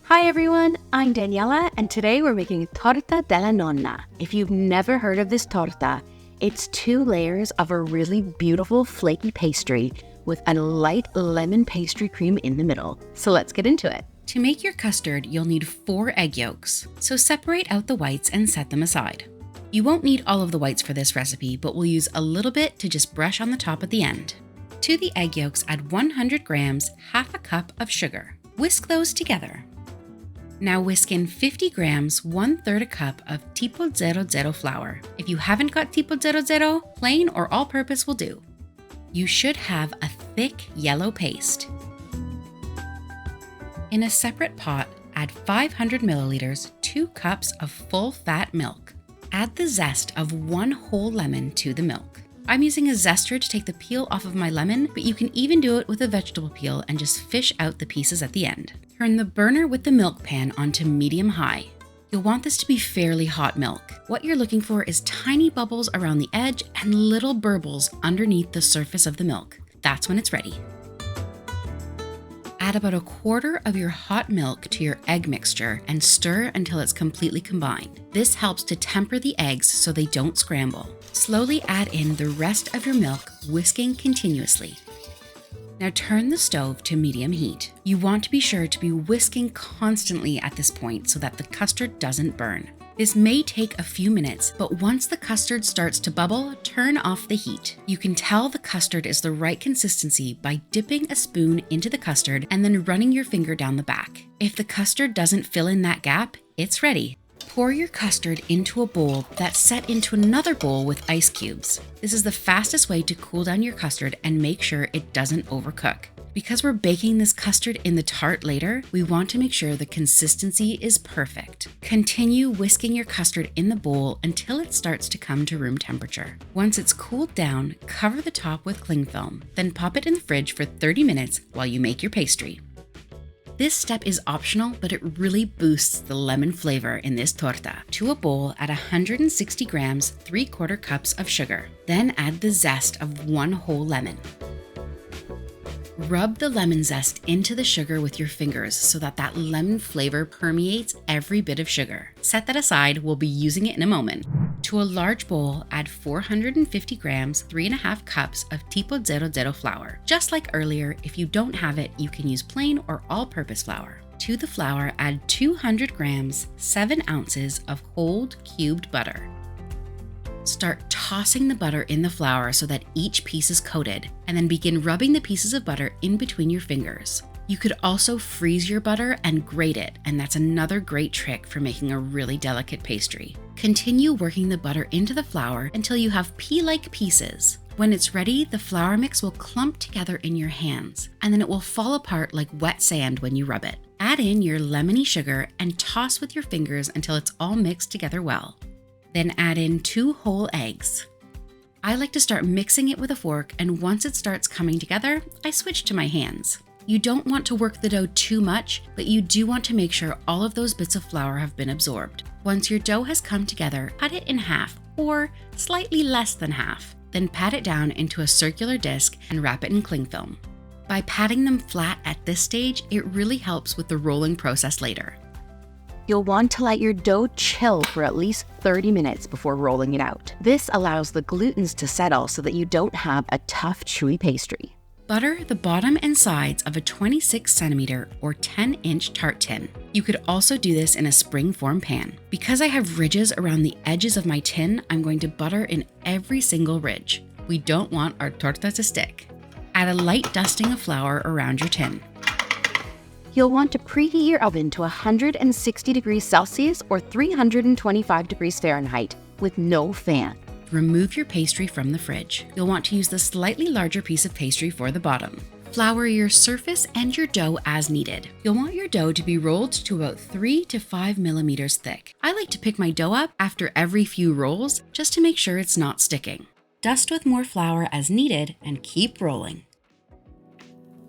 Hi everyone, I'm Daniela and today we're making Torta Della Nonna. If you've never heard of this torta, it's 2 layers of a really beautiful flaky pastry with a light lemon pastry cream in the middle. So let's get into it. To make your custard, you'll need 4 egg yolks, so separate out the whites and set them aside. You won't need all of the whites for this recipe, but we'll use a little bit to just brush on the top at the end. To the egg yolks, add 100 grams, half a cup of sugar. Whisk those together. Now whisk in 50 grams, 1/3 a cup of Tipo 00 flour. If you haven't got Tipo 00, plain or all-purpose will do. You should have a thick yellow paste. In a separate pot, add 500 milliliters, 2 cups of full-fat milk. Add the zest of 1 whole lemon to the milk. I'm using a zester to take the peel off of my lemon, but you can even do it with a vegetable peel and just fish out the pieces at the end. Turn the burner with the milk pan onto medium-high. You'll want this to be fairly hot milk. What you're looking for is tiny bubbles around the edge and little burbles underneath the surface of the milk. That's when it's ready. Add about 1/4 of your hot milk to your egg mixture and stir until it's completely combined. This helps to temper the eggs so they don't scramble. Slowly add in the rest of your milk, whisking continuously. Now turn the stove to medium heat. You want to be sure to be whisking constantly at this point so that the custard doesn't burn. This may take a few minutes, but once the custard starts to bubble, turn off the heat. You can tell the custard is the right consistency by dipping a spoon into the custard and then running your finger down the back. If the custard doesn't fill in that gap, it's ready. Pour your custard into a bowl that's set into another bowl with ice cubes. This is the fastest way to cool down your custard and make sure it doesn't overcook. Because we're baking this custard in the tart later, we want to make sure the consistency is perfect. Continue whisking your custard in the bowl until it starts to come to room temperature. Once it's cooled down, cover the top with cling film, then pop it in the fridge for 30 minutes while you make your pastry. This step is optional, but it really boosts the lemon flavor in this torta. To a bowl, add 160 grams, 3/4 cups of sugar. Then add the zest of 1 whole lemon. Rub the lemon zest into the sugar with your fingers so that lemon flavor permeates every bit of sugar. Set that aside, we'll be using it in a moment. To a large bowl, add 450 grams, 3.5 cups of Tipo 00 flour. Just like earlier, if you don't have it, you can use plain or all-purpose flour. To the flour, add 200 grams, 7 ounces of whole cubed butter. Start tossing the butter in the flour so that each piece is coated, and then begin rubbing the pieces of butter in between your fingers. You could also freeze your butter and grate it, and that's another great trick for making a really delicate pastry. Continue working the butter into the flour until you have pea-like pieces. When it's ready, the flour mix will clump together in your hands, and then it will fall apart like wet sand when you rub it. Add in your lemony sugar and toss with your fingers until it's all mixed together well. Then add in 2 whole eggs. I like to start mixing it with a fork, and once it starts coming together, I switch to my hands. You don't want to work the dough too much, but you do want to make sure all of those bits of flour have been absorbed. Once your dough has come together, cut it in half, or slightly less than half. Then pat it down into a circular disc and wrap it in cling film. By patting them flat at this stage, it really helps with the rolling process later. You'll want to let your dough chill for at least 30 minutes before rolling it out. This allows the glutens to settle so that you don't have a tough, chewy pastry. Butter the bottom and sides of a 26 centimeter or 10-inch tart tin. You could also do this in a spring-form pan. Because I have ridges around the edges of my tin, I'm going to butter in every single ridge. We don't want our torta to stick. Add a light dusting of flour around your tin. You'll want to preheat your oven to 160 degrees Celsius or 325 degrees Fahrenheit with no fan. Remove your pastry from the fridge. You'll want to use the slightly larger piece of pastry for the bottom. Flour your surface and your dough as needed. You'll want your dough to be rolled to about 3 to 5 millimeters thick. I like to pick my dough up after every few rolls just to make sure it's not sticking. Dust with more flour as needed and keep rolling.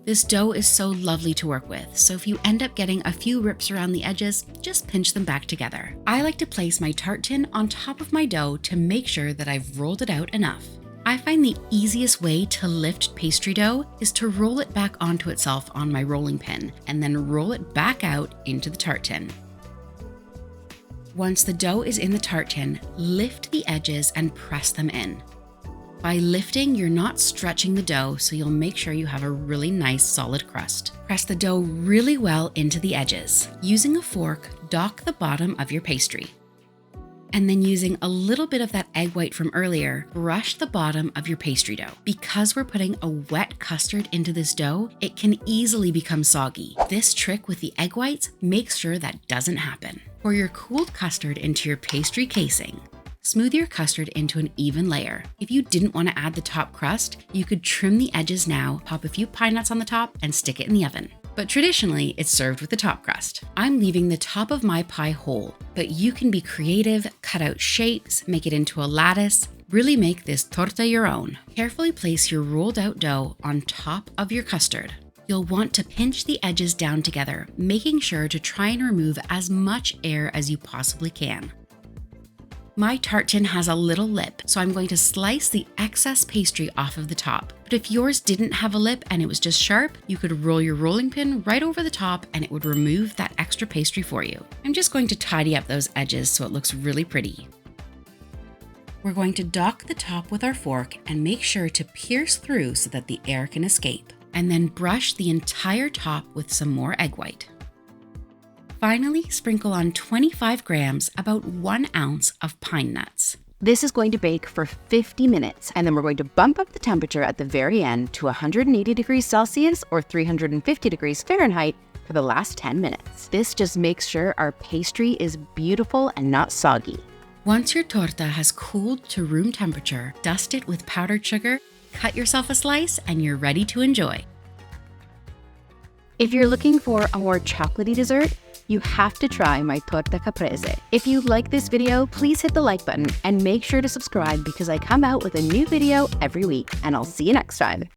This dough is so lovely to work with, so if you end up getting a few rips around the edges, just pinch them back together. I like to place my tart tin on top of my dough to make sure that I've rolled it out enough. I find the easiest way to lift pastry dough is to roll it back onto itself on my rolling pin and then roll it back out into the tart tin. Once the dough is in the tart tin, lift the edges and press them in. By lifting, you're not stretching the dough, so you'll make sure you have a really nice solid crust. Press the dough really well into the edges. Using a fork, dock the bottom of your pastry. And then using a little bit of that egg white from earlier, brush the bottom of your pastry dough. Because we're putting a wet custard into this dough, it can easily become soggy. This trick with the egg whites makes sure that doesn't happen. Pour your cooled custard into your pastry casing. Smooth your custard into an even layer. If you didn't want to add the top crust, you could trim the edges now, pop a few pine nuts on the top, and stick it in the oven. But traditionally, it's served with the top crust. I'm leaving the top of my pie whole, but you can be creative, cut out shapes, make it into a lattice, really make this torta your own. Carefully place your rolled out dough on top of your custard. You'll want to pinch the edges down together, making sure to try and remove as much air as you possibly can. My tart tin has a little lip, so I'm going to slice the excess pastry off of the top. But if yours didn't have a lip and it was just sharp, you could roll your rolling pin right over the top and it would remove that extra pastry for you. I'm just going to tidy up those edges so it looks really pretty. We're going to dock the top with our fork and make sure to pierce through so that the air can escape. And then brush the entire top with some more egg white. Finally, sprinkle on 25 grams, about 1 ounce of pine nuts. This is going to bake for 50 minutes, and then we're going to bump up the temperature at the very end to 180 degrees Celsius or 350 degrees Fahrenheit for the last 10 minutes. This just makes sure our pastry is beautiful and not soggy. Once your torta has cooled to room temperature, dust it with powdered sugar, cut yourself a slice, and you're ready to enjoy. If you're looking for a more chocolatey dessert, you have to try my torta caprese. If you like this video, please hit the like button and make sure to subscribe because I come out with a new video every week, and I'll see you next time.